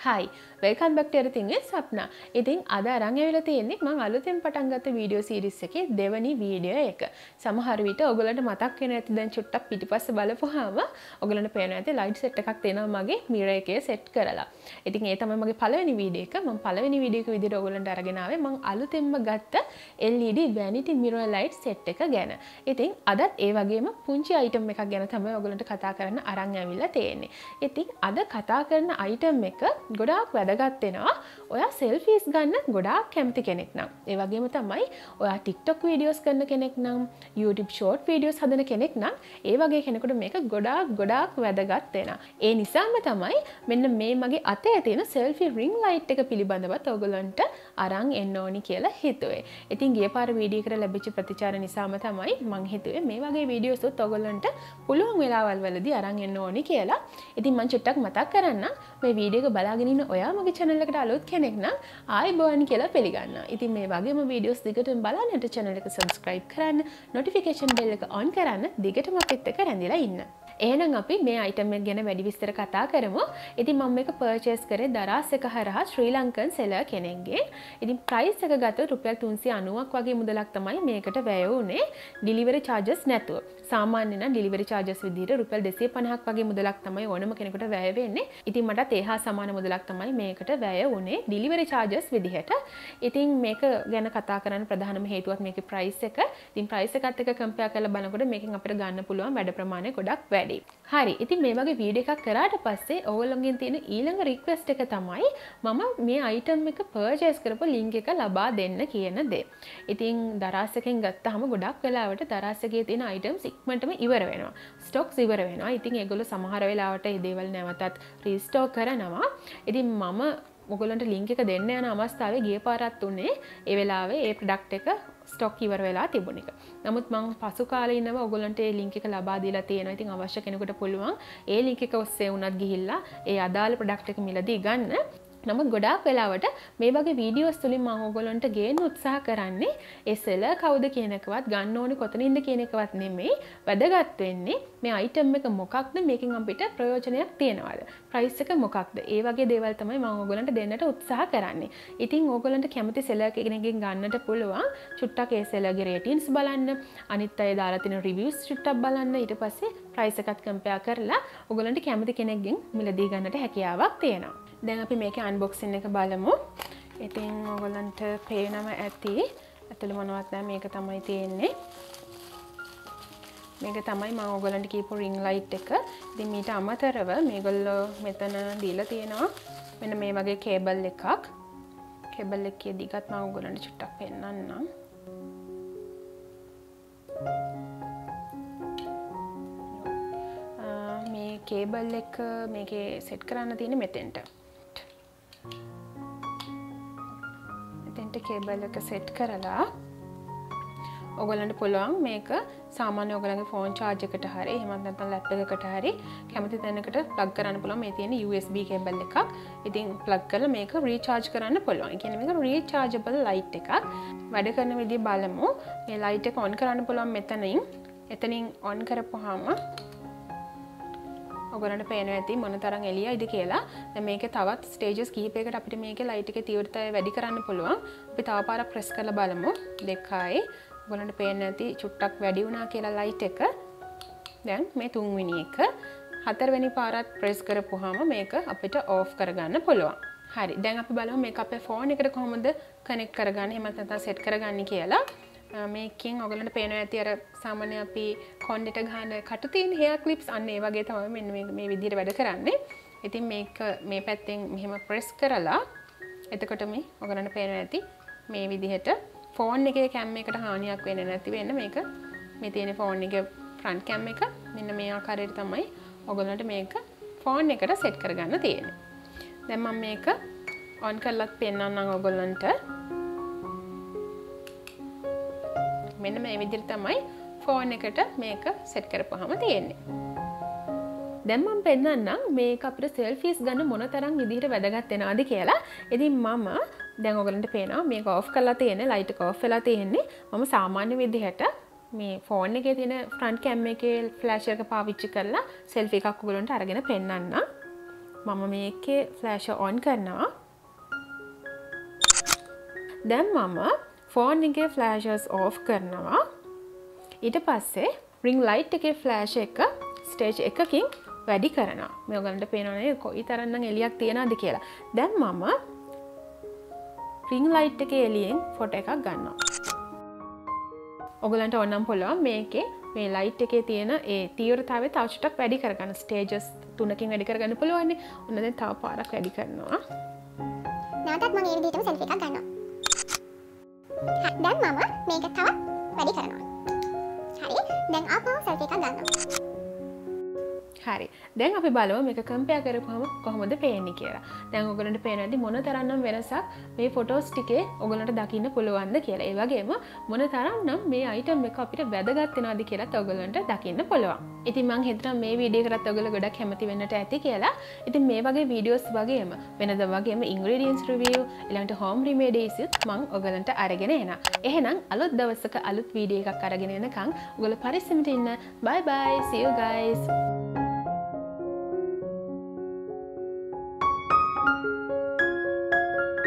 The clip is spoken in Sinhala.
Hi, welcome back to everything with Sapna. ඉතින් අද අරන් ඇවිල්ලා තියෙන්නේ මම අලුතෙන් පටන් ගත්ත වීඩියෝ සීරීස් එකේ දෙවැනි වීඩියෝ එක. සමහර විට ඔයගලන්ට මතක් වෙන ඇති දැන් චුට්ටක් පිටිපස්ස බලපුවාම ඔයගලන්ට පේනවා ඇති ලයිට් සෙට් එකක් තියෙනවා මගේ මිරර් එකේ සෙට් කරලා. ඉතින් ඒ තමයි මගේ පළවෙනි වීඩියෝ එක. මම පළවෙනි වීඩියෝ එක විදිහට ඔයගලන්ට අරගෙන ආවේ මම අලුතෙන්ම ගත්ත LED vanity mirror light set එක ගැන. ඉතින් අදත් ඒ වගේම පුංචි item එකක් ගැන තමයි ඔයගලන්ට කතා කරන්න අරන් ඇවිල්ලා තියෙන්නේ. ඉතින් අද කතා කරන item එක ගොඩාක් වැදගත් වෙනවා. ඔයා selfies ගන්න ගොඩාක් කැමති කෙනෙක් නම්. ඒ වගේම තමයි ඔයා TikTok videos කරන කෙනෙක් නම්, YouTube short videos හදන කෙනෙක් නම්, ඒ වගේ කෙනෙකුට මේක ගොඩාක් වැදගත් වෙනවා. ඒ නිසාම තමයි මෙන්න මේ මගේ අතේ තියෙන selfie ring light එක පිළිබඳවත් ඔයගලන්ට අරන් එන්න ඕනි කියලා හිතුවේ. ඉතින් ගිය පාර වීඩියෝ එකට ලැබිච්ච ප්‍රතිචාර නිසාම තමයි මම හිතුවේ මේ වගේ වීඩියෝස් උත් ඔයගලන්ට පුළුවන් වෙලාවල් වලදී අරන් එන්න ඕනි කියලා. ඉතින් මම චුට්ටක් මතක් කරන්නම් මේ වීඩියෝ එක බලාගෙන ඉන්න ඔයා මගේ channel එකට අලුත් කෙනෙක් නම් ආයිබෝවන් කියලා පිළිගන්නවා. ඉතින් මේ වගේම වීඩියෝස් දිගටම බලන්නට channel එක subscribe කරන්න, notification bell එක on කරන්න, දිගටම අපිත් එක්ක රැඳිලා ඉන්න. එහෙනම් අපි මේ item එක ගැන වැඩි විස්තර කතා කරමු. ඉතින් මම මේක purchase කරේ Daraz එක හරහා ශ්‍රී ලංකන් seller කෙනෙක්ගෙන්. ඉතින් price එක ගත්තොත් රුපියල් 390ක් වගේ මුදලක් තමයි මේකට වැය වුනේ delivery charges නැතුව. සාමාන්‍ය නම් delivery charges විදිහට රුපියල් 250ක් වගේ මුදලක් තමයි ඕනම කෙනෙකුට වැය වෙන්නේ. ඉතින් මටත් ඒ හා සමාන මුදලක් තමයි මේකට වැය වුනේ delivery charges විදිහට. ඉතින් මේක ගැන කතා කරන්න ප්‍රධානම හේතුවත් මේකේ price එක. ඉතින් price එකත් එක්ක compare කරලා බලනකොට මේකෙන් අපිට ගන්න පුළුවන් වැඩ ප්‍රමාණය ගොඩක් වැඩි. හරි. ඉතින් මේ වගේ වීඩියෝ එකක් කරාට පස්සේ ඔයගොල්ලෝගෙන් තියෙන ඊළඟ රික්වෙස්ට් එක තමයි මම මේ item එක purchase කරපු link එක ලබා දෙන්න කියන දේ. ඉතින් Daraz එකෙන් ගත්තාම ගොඩක් වෙලාවට Daraz එකේ තියෙන items ඉක්මනටම ඉවර වෙනවා. stocks ඉවර වෙනවා. ඉතින් ඒගොල්ලෝ සමහර වෙලාවට මේ දේවල් නැවතත් restock කරනවා. ඉතින් මම ඔයගොල්ලන්ට link එක දෙන්න යන අවස්ථාවේ ගිය පාරත් උනේ ඒ වෙලාවේ ඒ product එක ස්ටොක් ඉවර වෙලා තිබුණ එක. නමුත් මම පසු කාලේ ඉන්නව ඔයගොල්ලන්ට ඒ link එක ලබා දීලා තියෙනවා. ඉතින් අවශ්‍ය කෙනෙකුට පුළුවන් ඒ link එක ඔස්සේ වුණත් ගිහිල්ලා ඒ අදාළ product එක මිලදී ගන්න. නමුත් ගොඩාක් වෙලාවට මේ වගේ වීඩියෝස් තුලින් මම ඔයගොල්ලන්ට ගේන්න උත්සාහ කරන්නේ ඒ seller කවුද කියන එකවත් ගන්න ඕනේ කොතනින්ද කියන එකවත් නෙමෙයි. වැදගත් වෙන්නේ මේ item එක මොකක්ද, මේකෙන් අපිට ප්‍රයෝජනයක් තියනවාද, price එක මොකක්ද, ඒ වගේ දේවල් තමයි මම ඔයගොල්ලන්ට දෙන්නට උත්සාහ කරන්නේ. ඉතින් ඔයගොල්ලන්ට කැමති seller කෙනෙක්ගෙන් ගන්නට පුළුවන් චුට්ටක් ඒ seller ගේ ratings බලන්න, අනිත් අය දාලා තියෙන reviews චුට්ටක් බලන්න, ඊට පස්සේ price එකත් compare කරලා ඔයගොල්ලන්ට කැමති කෙනෙක්ගෙන් මිලදී ගන්නට හැකියාවක් තියෙනවා. දැන් අපි මේකේ unboxing එක බලමු. ඉතින් ඔයගොල්ලන්ට පේනම ඇති ඇතුළේ මොනවත් නැහැ, මේක තමයි තියෙන්නේ. මේක තමයි මම ඔයගොල්ලන්ට කියපු ring light එක. ඉතින් මීට අමතරව මේගොල්ලෝ මෙතන දීලා තියෙනවා මෙන්න මේ වගේ කේබල් එකක්. කේබල් එකේ දිගත් මම ඔයගොල්ලන්ට චුට්ටක් පෙන්නන්නම්. මේ කේබල් එක මේකේ සෙට් කරන්න තියෙන්නේ මෙතෙන්ට. කේබල් එක සෙට් කරලා ඔයගොල්ලන්ට පුළුවන් මේක සාමාන්‍ය ඔයගොල්ලන්ගේ ෆෝන් charge එකට හරි එහෙමත් නැත්නම් ලැප්ටොප් එකකට හරි කැමති තැනකට plug කරන්න පුළුවන්. මේ තියෙන USB කේබල් එකක්. ඉතින් plug කරලා මේක recharge කරන්න පුළුවන්. ඒ කියන්නේ මේක rechargeable light එකක්. වැඩ කරන විදිය බලමු. මේ light එක on කරන්න පුළුවන් මෙතනින්. එතනින් on කරපුවාම ඔයගොල්ලන්ට පේනවා ඇති මොන තරම් එළියයිද කියලා. දැන් මේකේ තවත් ස්ටේජස් කිහිපයකට අපිට මේකේ ලයිට් එකේ තීව්‍රතාවය වැඩි කරන්න පුළුවන්. අපි තව පාරක් ප්‍රෙස් කරලා බලමු. 2යි. ඔයගොල්ලන්ට පේන්නේ නැති චුට්ටක් වැඩි වුණා කියලා ලයිට් එක. දැන් මේ 3 වෙනි එක. 4 වෙනි පාරත් ප්‍රෙස් කරපුවාම මේක අපිට ඕෆ් කරගන්න පුළුවන්. හරි. දැන් අපි බලමු මේක අපේ ෆෝන් එකට කොහොමද කනෙක්ට් කරගන්නේ, එහෙම නැත්නම් සෙට් කරගන්නේ කියලා. මේකෙන් ඔයගලන්ට පේනවා ඇති අර සාමාන්‍ය අපි කොණ්ඩෙට ගහන කටු තියෙන hair clips අන්න ඒ වගේ තමයි මෙන්න මේ විදිහට වැඩ කරන්නේ. ඉතින් මේක මේ පැත්තෙන් මෙහෙම press කරලා එතකොට මේ ඔයගලන්ට පේනවා ඇති මේ විදිහට ෆෝන් එකේ කැම් එකට හානියක් වෙන්නේ නැති වෙන්න මේක මේ තියෙන ෆෝන් එකේ front cam එක මෙන්න මේ ආකාරයට තමයි ඔයගලන්ට මේක ෆෝන් එකට සෙට් කරගන්න තියෙන්නේ. දැන් මම මේක on කරලත් පෙන්නන්නම් ඔයගලන්ට. මෙන්න මේ විදිහට තමයි ෆෝන් එකට මේක සෙට් කරපුවාම තියෙන්නේ. දැන් මම පෙන්නන්නම් මේක අපිට selfies ගන්න මොන තරම් විදිහට වැදගත් වෙනවද කියලා. ඉතින් මම දැන් ඔයගලන්ට පේනවා මේක off කරලා තියෙන්නේ, light එක off වෙලා තියෙන්නේ. මම සාමාන්‍ය විදිහට මේ ෆෝන් එකේ තියෙන front cam එකේ flash එක පාවිච්චි කරලා selfie එකක් ඔයගලන්ට අරගෙන පෙන්නන්නම්. මම මේකේ ෆ්ලෑෂ් ඔන් කරනවා. දැන් මම ෆෝන් එකේ ෆ්ලෑෂස් ඕෆ් කරනවා. ඊට පස්සේ ring light එකේ ෆ්ලෑෂ් එක ස්ටේජ් එකකින් වැඩි කරනවා. මේ ඔයගලන්ට පේනවනේ කොයි තරම්නම් එළියක් තියනවද කියලා. දැන් මම ring light එකේ එළියෙන් ෆොටෝ එකක් ගන්නවා. ඔයගලන්ට ඕනම් පුළුවන් මේකේ මේ ලයිට් එකේ තියෙන ඒ තීව්‍රතාවය තව චුට්ටක් වැඩි කරගන්න. ස්ටේජස් 3කින් වැඩි කරගන්න පුළුවන් නේ. ඔන්න දැන් තව පාරක් වැඩි කරනවා. නැවතත් මම මේ විදිහටම සෙල්ෆි එකක් ගන්නවා. දැන් මම මේක තවත් වැඩි කරනවා. හරි. දැන් ආපහු සෙල්ෆි එකක් ගන්නවා. හරි. දැන් අපි බලමු මේක කම්පෙයාර් කරපුවම කොහොමද පේන්නේ කියලා. දැන් ඔයගලන්ට පේනවාද මොන තරම්නම් වෙනසක් මේ ෆොටෝස් ටිකේ ඔයගලන්ට දකින්න පුළුවන්ද කියලා. ඒ වගේම මොන තරම්නම් මේ අයිටම් එක අපිට වැදගත් වෙනවද කියලාත් ඔයගලන්ට දකින්න පුළුවන්. ඉතින් මම හිතනවා මේ වීඩියෝ එකකට ඔයගොල්ලෝ ගොඩක් කැමති වෙන්නට ඇති කියලා. ඉතින් මේ වගේ වීඩියෝස් වගේම වෙනද වගේම ඉන්ග්‍රීඩියන්ට්ස් රිවිව් ඊළඟට හෝම් රෙමෙඩීස් මම ඔයගලන්ට අරගෙන එනවා. එහෙනම් අලුත් දවසක අලුත් වීඩියෝ එකක් අරගෙන එනකන් ඔයගොල්ලෝ පරිස්සමට ඉන්න. bye bye, see you guys.